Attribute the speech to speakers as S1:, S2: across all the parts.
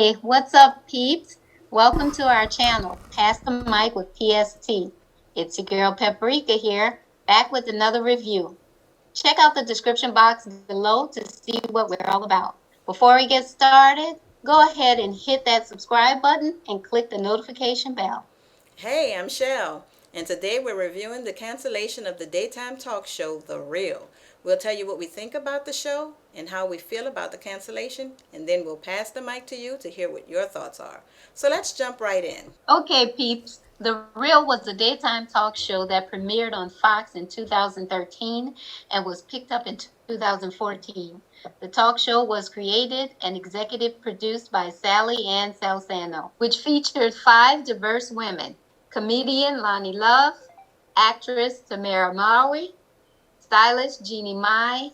S1: What's up, peeps? Welcome to our channel, Pass the Mic with PST. It's your girl Paprika here, back with another review. Check out the description box below to see what we're all about. Before we get started, go ahead and hit that subscribe button and click the notification bell.
S2: Hey, I'm Shell, and today we're reviewing the cancellation of the daytime talk show, The Real. We'll tell you what we think about the show and how we feel about the cancellation, and then we'll pass the mic to you to hear what your thoughts are. So let's jump right in.
S1: Okay, peeps, The Real was a daytime talk show that premiered on Fox in 2013 and was picked up in 2014. The talk show was created and executive produced by Sally Ann Salzano, which featured five diverse women: comedian Lonnie Love, actress Tamara Mowry, stylist Jeannie Mai,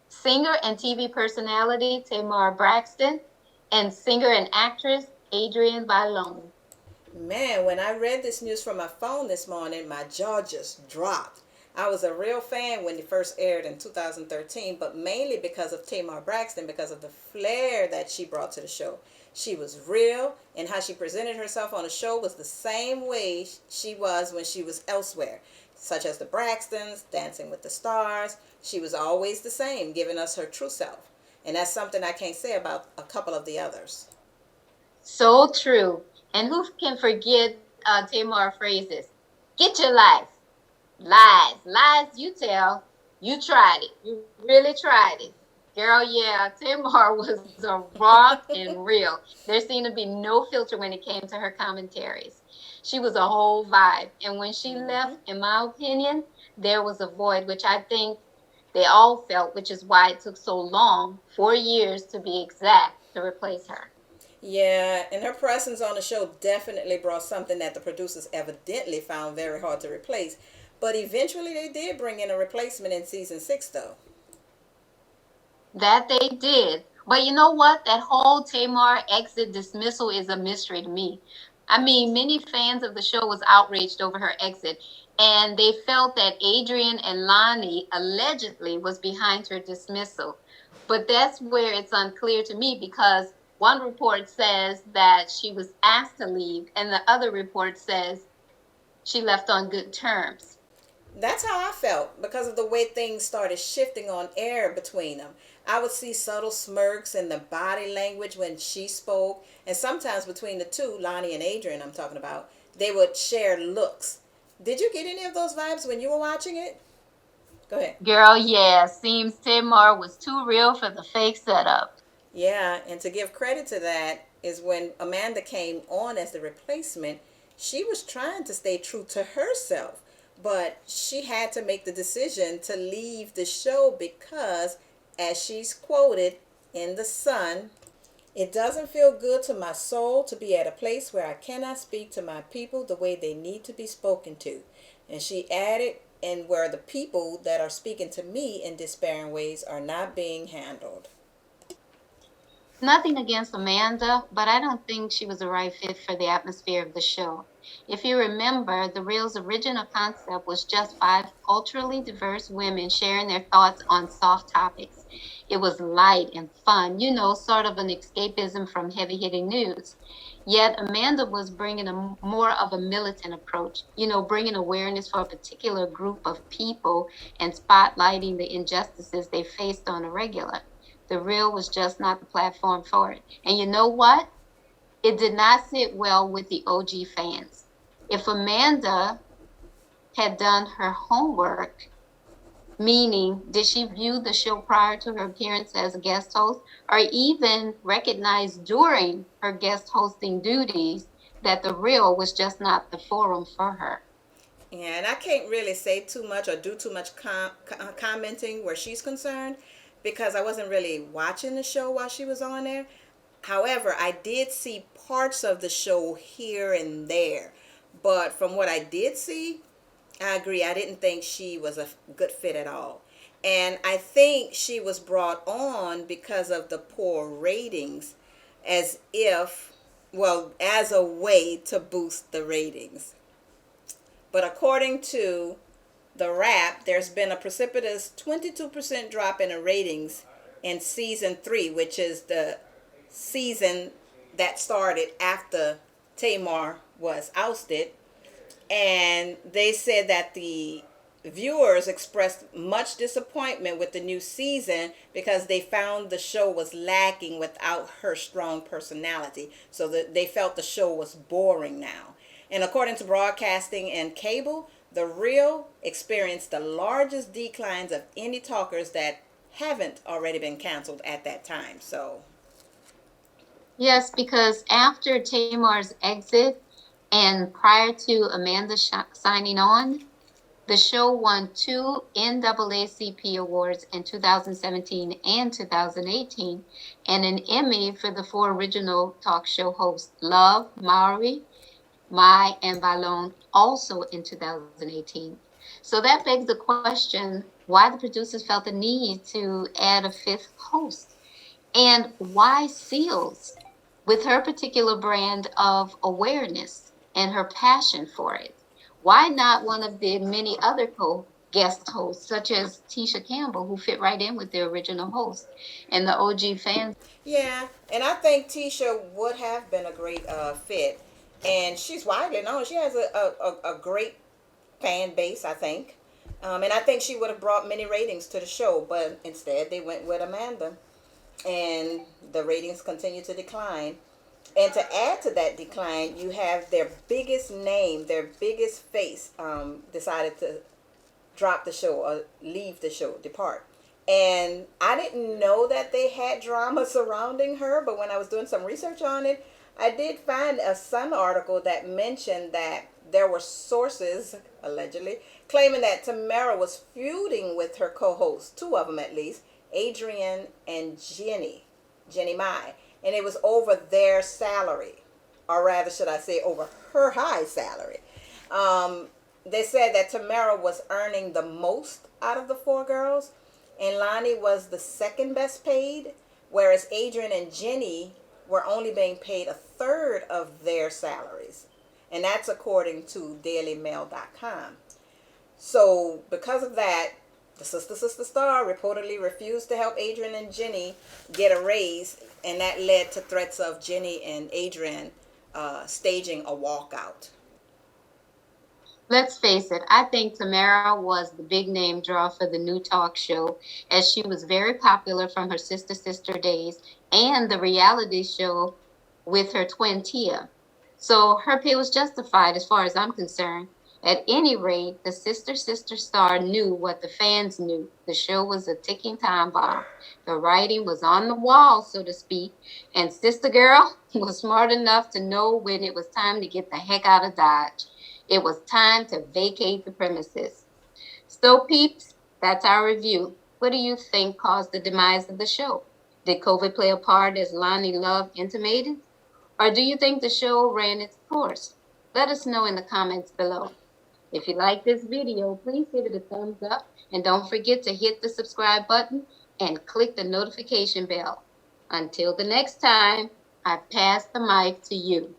S1: singer and TV personality Tamar Braxton, and singer and actress Adrienne Bailon.
S2: Man, when I read this news from my phone this morning, my jaw just dropped. I was a real fan when it first aired in 2013, but mainly because of Tamar Braxton, because of the flair that she brought to the show. She was real, and how she presented herself on the show was the same way she was when she was elsewhere, such as the Braxtons, Dancing with the Stars. She was always the same, giving us her true self. And that's something I can't say about a couple of the others.
S1: So true. And who can forget Tamar phrases? Get your life. Lies. Lies you tell. You tried it. You really tried it. Girl, yeah, Tamar was raw and real. There seemed to be no filter when it came to her commentaries. She was a whole vibe. And when she left, in my opinion, there was a void, which I think they all felt, which is why it took so long, 4 years to be exact, to replace her.
S2: Yeah, and her presence on the show definitely brought something that the producers evidently found very hard to replace. But eventually they did bring in a replacement in season 6, though.
S1: That they did. But you know what? That whole Tamar exit dismissal is a mystery to me. I mean, many fans of the show was outraged over her exit, and they felt that Adrian and Lonnie allegedly was behind her dismissal. But that's where it's unclear to me because one report says that she was asked to leave, and the other report says she left on good terms.
S2: That's how I felt because of the way things started shifting on air between them. I would see subtle smirks in the body language when she spoke, and sometimes between the two, Lonnie and Adrian, I'm talking about, they would share looks. Did you get any of those vibes when you were watching it? Go ahead.
S1: Girl, yeah, seems Tamar was too real for the fake setup.
S2: Yeah, and to give credit to that is when Amanda came on as the replacement, she was trying to stay true to herself, but she had to make the decision to leave the show because, as she's quoted in The Sun, it doesn't feel good to my soul to be at a place where I cannot speak to my people the way they need to be spoken to. And she added, and where the people that are speaking to me in despairing ways are not being handled.
S1: Nothing against Amanda, but I don't think she was the right fit for the atmosphere of the show. If you remember, The Real's original concept was just five culturally diverse women sharing their thoughts on soft topics. It was light and fun, sort of an escapism from heavy-hitting news. Yet Amanda was bringing a more of a militant approach, bringing awareness for a particular group of people and spotlighting the injustices they faced on a regular. The Real was just not the platform for it. And you know what? It did not sit well with the OG fans. If Amanda had done her homework, meaning did she view the show prior to her appearance as a guest host, or even recognize during her guest hosting duties that The Real was just not the forum for her?
S2: Yeah, and I can't really say too much or do too much commenting where she's concerned because I wasn't really watching the show while she was on there. However, I did see parts of the show here and there. But from what I did see, I agree. I didn't think she was a good fit at all. And I think she was brought on because of the poor ratings, as if, well, as a way to boost the ratings. But according to The Wrap, there's been a precipitous 22% drop in the ratings in season 3, which is the season that started after Tamar was ousted, and they said that the viewers expressed much disappointment with the new season because they found the show was lacking without her strong personality. So that they felt the show was boring now. And according to broadcasting and cable, the Real experienced the largest declines of any talkers that haven't already been canceled at that time. So
S1: Yes, because after Tamar's exit and prior to Amanda signing on, the show won two NAACP awards in 2017 and 2018, and an Emmy for the four original talk show hosts, Love, Mowry, Mai, and Bailon, also in 2018. So that begs the question why the producers felt the need to add a fifth host, and why Seals, with her particular brand of awareness and her passion for it. Why not one of the many other guest hosts, such as Tisha Campbell, who fit right in with the original host and the OG fans?
S2: yeah, and I think Tisha would have been a great fit, and she's widely known. She has a great fan base, I think, and I think she would have brought many ratings to the show. But instead, they went with Amanda, and the ratings continue to decline. And to add to that decline, you have their biggest name, their biggest face, decided to drop the show or leave the show, depart. And I didn't know that they had drama surrounding her, but when I was doing some research on it, I did find a Sun article that mentioned that there were sources, allegedly, claiming that Tamara was feuding with her co hosts, two of them at least, Adrienne and Jenny Mai. And it was over their salary, or rather, should I say, over her high salary. Um, they said that Tamara was earning the most out of the four girls, and Lonnie was the second best paid, whereas Adrian and Jenny were only being paid a third of their salaries. And that's according to DailyMail.com. So, because of that, the Sister Star reportedly refused to help Adrian and Jenny get a raise, and that led to threats of Jenny and Adrian staging a walkout.
S1: Let's face it, I think Tamara was the big name draw for the new talk show, as she was very popular from her Sister days and the reality show with her twin Tia. So her pay was justified as far as I'm concerned. At any rate, the Sister Star knew what the fans knew. The show was a ticking time bomb. The writing was on the wall, so to speak, and Sister Girl was smart enough to know when it was time to get the heck out of Dodge. It was time to vacate the premises. So, peeps, that's our review. What do you think caused the demise of the show? Did COVID play a part as Lonnie Love intimated? Or do you think the show ran its course? Let us know in the comments below. If you like this video, please give it a thumbs up and don't forget to hit the subscribe button and click the notification bell. Until the next time, I pass the mic to you.